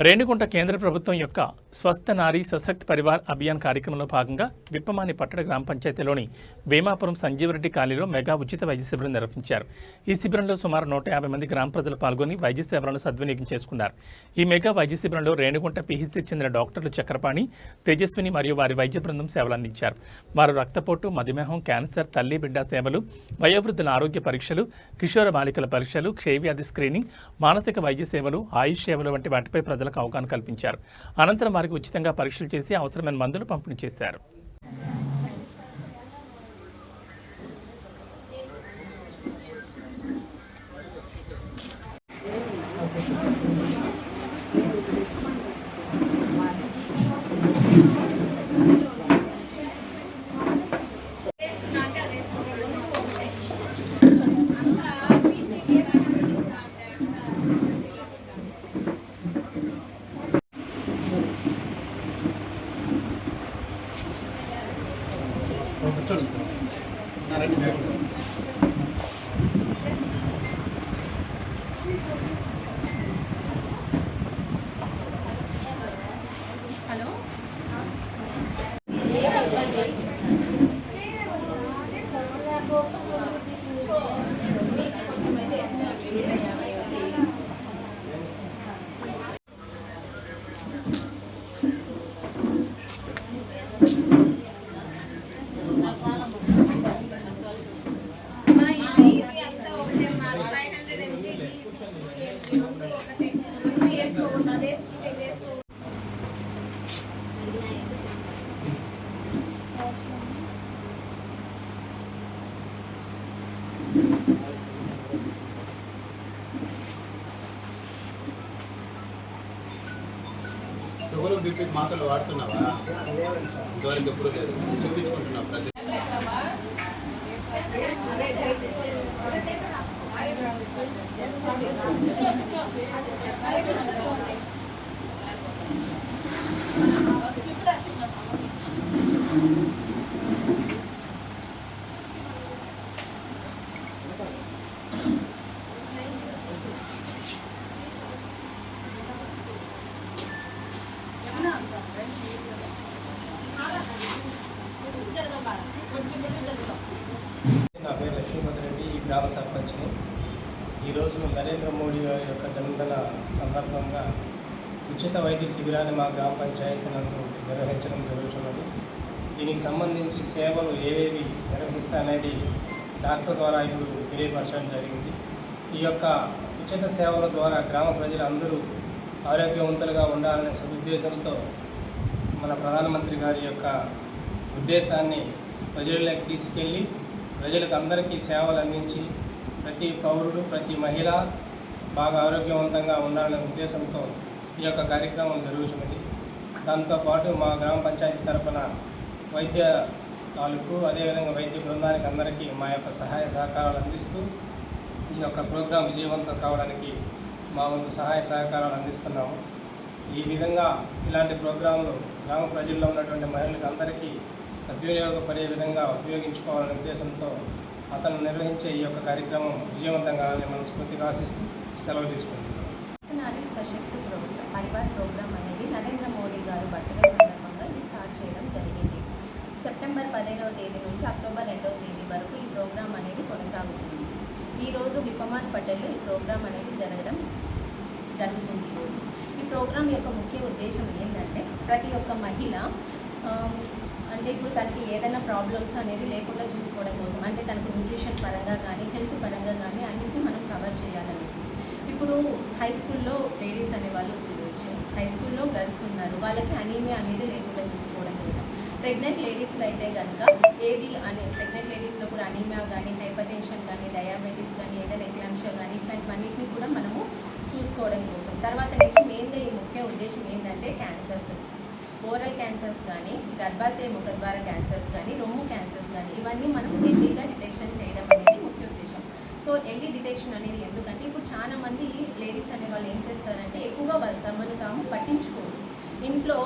రేణిగుంట కేంద్ర ప్రభుత్వం యొక్క స్వస్థ నారీ సశక్త్ పరివార్ అభియాన్ కార్యక్రమంలో భాగంగా విప్పమాని పట్టణ గ్రామ పంచాయతీలోని వేమాపురం సంజీవరెడ్డి కాలనీలో మెగా ఉచిత వైద్య శిబిరం నిర్వహించారు. ఈ శిబిరంలో సుమారు 150 మంది గ్రామ ప్రజలు పాల్గొని వైద్య సేవలను సద్వినియోగం చేసుకున్నారు. ఈ మెగా వైద్య శిబిరంలో రేణిగుంట పిహెచ్సికి చెందిన డాక్టర్లు చక్రపాణి, తేజస్విని మరియు వారి వైద్య బృందం సేవలు అందించారు. వారు రక్తపోటు, మధుమేహం, క్యాన్సర్, తల్లి బిడ్డ సేవలు, వయోవృద్ధుల ఆరోగ్య పరీక్షలు, కిషోర బాలికల పరీక్షలు, క్షయవ్యాధి స్క్రీనింగ్, మానసిక వైద్య సేవలు, ఆయుష్ సేవలు వంటి వాటిపై ప్రజలకు అవగాహన కల్పించారు. అనంతరం వారికి ఉచితంగా పరీక్షలు చేసి అవసరమైన మందులు పంపిణీ చేశారు. షుగర్ బీపీ మాత్రలు వాడుతున్నావా? ఇంతవరకు ఎప్పుడు లేదు. చూపించుకుంటున్నావు ప్రతి నా పేరు లక్ష్మీపతిరెడ్డి, ఈ గ్రామ సర్పంచ్ని. ఈరోజు నరేంద్ర మోడీ గారి యొక్క జన్మదిన సందర్భంగా ఉచిత వైద్య శిబిరాన్ని మా గ్రామ పంచాయతీ నందు నిర్వహించడం జరుగుతున్నది. దీనికి సంబంధించి సేవలు ఏవేవి నిర్వహిస్తాయనేది డాక్టర్ ద్వారా ఇప్పుడు తెలియపరచడం జరిగింది. ఈ యొక్క ఉచిత సేవల ద్వారా గ్రామ ప్రజలందరూ ఆరోగ్యవంతులుగా ఉండాలనే సదుద్దేశంతో మన ప్రధానమంత్రి గారి యొక్క ఉద్దేశాన్ని ప్రజల్లోకి తీసుకెళ్ళి ప్రజలకు అందరికీ సేవలు అందించి ప్రతి పౌరుడు, ప్రతి మహిళ బాగా ఆరోగ్యవంతంగా ఉండాలనే ఉద్దేశంతో ఈ యొక్క కార్యక్రమం జరుగుతున్నది. దాంతోపాటు మా గ్రామ పంచాయతీ తరఫున వైద్య తాలూకు అదేవిధంగా వైద్య బృందానికి అందరికీ మా యొక్క సహాయ సహకారాలు అందిస్తూ ఈ యొక్క ప్రోగ్రాం విజయవంతం కావడానికి మా వంతు సహాయ సహకారాలు అందిస్తున్నాము. ఈ విధంగా ఇలాంటి ప్రోగ్రాంలు గ్రామ ప్రజల్లో ఉన్నటువంటి మహిళలకు అందరికీ సద్వినియోగపడే విధంగా ఉపయోగించుకోవాలనే ఉద్దేశంతో అతను నిర్వహించే ఈ యొక్క కార్యక్రమం విజయవంతంగా మనస్ఫూర్తిగా ఆశిస్తూ సెలవు తీసుకుంటున్నాం. నారీ సశక్త్ పరివార్ ప్రోగ్రామ్ అనేది నరేంద్ర మోడీ గారు బర్త్డే సందర్భంగా ఇది స్టార్ట్ చేయడం జరిగింది. సెప్టెంబర్ 15వ తేదీ నుంచి అక్టోబర్ 2వ తేదీ వరకు ఈ ప్రోగ్రాం అనేది కొనసాగుతుంది. ఈరోజు విప్పమాన్ పట్టణంలో ఈ ప్రోగ్రాం అనేది జరుగుతుంది. ఈ ప్రోగ్రాం యొక్క ముఖ్య ఉద్దేశం ఏంటంటే ప్రతి ఒక్క మహిళ అంటే ఇప్పుడు తనకి ఏదైనా ప్రాబ్లమ్స్ అనేది లేకుండా చూసుకోవడం కోసం, అంటే తనకు న్యూట్రిషన్ పరంగా కానీ హెల్త్ పరంగా కానీ అన్నింటినీ మనం కవర్ చేయాలనేసి. ఇప్పుడు హై స్కూల్లో లేడీస్ అనేవాళ్ళు హై స్కూల్లో గర్ల్స్ ఉన్నారు, వాళ్ళకి అనీమియా అనేది లేకుండా చూసుకోవడం కోసం. ప్రెగ్నెంట్ లేడీస్లో అయితే కనుక ప్రెగ్నెంట్ లేడీస్లో కూడా అనీమియా కానీ, హైపర్ టెన్షన్ కానీ, డయాబెటీస్ కానీ, ఏదైనా ఎక్లాంషియా కానీ ఇట్లాంటివన్నింటినీ కూడా మనము చూసుకోవడం కోసం. తర్వాత నెక్స్ట్ మెయిన్గా ఈ ముఖ్య ఉద్దేశం ఏంటంటే క్యాన్సర్స్, ఓరల్ క్యాన్సర్స్ కానీ, గర్భాశయ ముఖద్వార క్యాన్సర్స్ కానీ, రొమ్ము క్యాన్సర్స్ కానీ ఇవన్నీ మనం ఎర్లీగా డిటెక్షన్ చేయడం అనేది ముఖ్య ఉద్దేశం. సో ఎర్లీ డిటెక్షన్ అనేది ఎందుకంటే ఇప్పుడు చాలా మంది లేడీస్ అనే వాళ్ళు ఏం చేస్తారంటే ఎక్కువగా వాళ్ళ తమను తాము పట్టించుకోరు. ఇంట్లో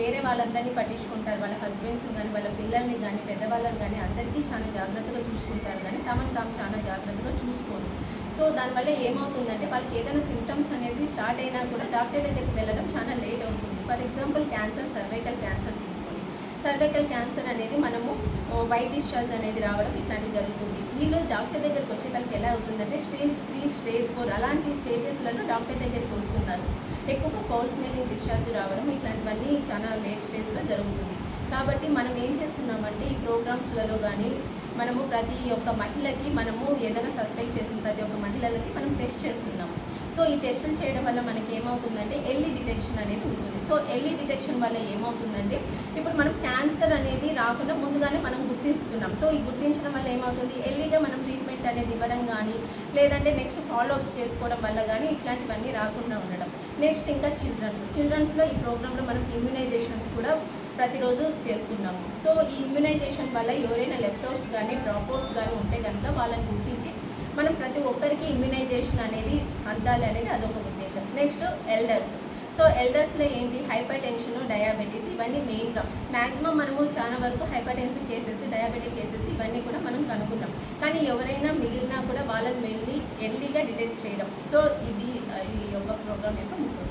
వేరే వాళ్ళందరినీ పట్టించుకుంటారు, వాళ్ళ హస్బెండ్స్ కానీ, వాళ్ళ పిల్లల్ని కానీ, పెద్దవాళ్ళని కానీ అందరికీ చాలా జాగ్రత్తగా చూసుకుంటారు, కానీ తమను తాము చాలా జాగ్రత్తగా చూసుకోరు. సో దానివల్ల ఏమవుతుందంటే వాళ్ళకి ఏదైనా సిమ్టమ్స్ అనేది స్టార్ట్ అయినా కూడా డాక్టర్ దగ్గరికి వెళ్ళడం చాలా లేట్ అవుతుంది. For example cancer, cervical cancer తీసుకొని, సర్వైకల్ క్యాన్సర్ అనేది మనము వైట్ డిశ్చార్జ్ అనేది రావడం ఇట్లాంటివి జరుగుతుంది. వీళ్ళు డాక్టర్ దగ్గరికి వచ్చేసరికి ఎలా అవుతుందంటే స్టేజ్ 3, స్టేజ్ 4 అలాంటి స్టేజెస్లలో డాక్టర్ దగ్గరికి వస్తున్నారు. ఎక్కువగా ఫౌల్ స్మెల్లింగ్ డిశ్చార్జ్ రావడం ఇట్లాంటివన్నీ చాలా లేట్ స్టేజ్లో జరుగుతుంది. కాబట్టి మనం ఏం చేస్తున్నామంటే ఈ ప్రోగ్రామ్స్లలో కానీ మనము ప్రతి ఒక్క మహిళకి మనము ఏదైనా సస్పెక్ట్ చేసిన ప్రతి ఒక్క మహిళలకి మనం టెస్ట్ చేస్తున్నాము. సో ఈ టెస్టులు చేయడం వల్ల మనకి ఏమవుతుందంటే ఎర్లీ డిటెక్షన్ అనేది ఉంటుంది. సో ఎర్లీ డిటెక్షన్ వల్ల ఏమవుతుందంటే ఇప్పుడు మనం క్యాన్సర్ అనేది రాకుండా ముందుగానే మనం గుర్తిస్తున్నాం. సో ఈ గుర్తించడం వల్ల ఏమవుతుంది, ఎర్లీగా మనం ట్రీట్మెంట్ అనేది ఇవ్వడం కానీ లేదంటే నెక్స్ట్ ఫాలోఅప్స్ చేసుకోవడం వల్ల కానీ ఇట్లాంటివన్నీ రాకుండా ఉండడం. నెక్స్ట్ ఇంకా చిల్డ్రన్స్లో ఈ ప్రోగ్రాంలో మనం ఇమ్యునైజేషన్స్ కూడా ప్రతిరోజు చేస్తున్నాము. సో ఈ ఇమ్యునైజేషన్ వల్ల ఎవరైనా లెఫ్టౌట్స్ కానీ డ్రాప్అవుట్స్ కానీ ఉంటే కనుక వాళ్ళని గుర్తించి మనం ప్రతి ఒక్కరికి ఇమ్యునైజేషన్ అనేది అందాలి అనేది అదొక ఉద్దేశం. Next elders. సో ఎల్డర్స్లో ఏంటి, హైపర్ టెన్షన్, డయాబెటీస్ ఇవన్నీ మెయిన్గా మ్యాక్సిమం మనము చాలా వరకు hyper tension cases, diabetic cases ఇవన్నీ కూడా మనం కనుక్కున్నాం. కానీ ఎవరైనా మిగిలినా కూడా వాళ్ళని ఎర్లీగా డిటెక్ట్ చేయడం. సో ఇది ఈ యొక్క ప్రోగ్రామ్ యొక్క ముఖ్యం.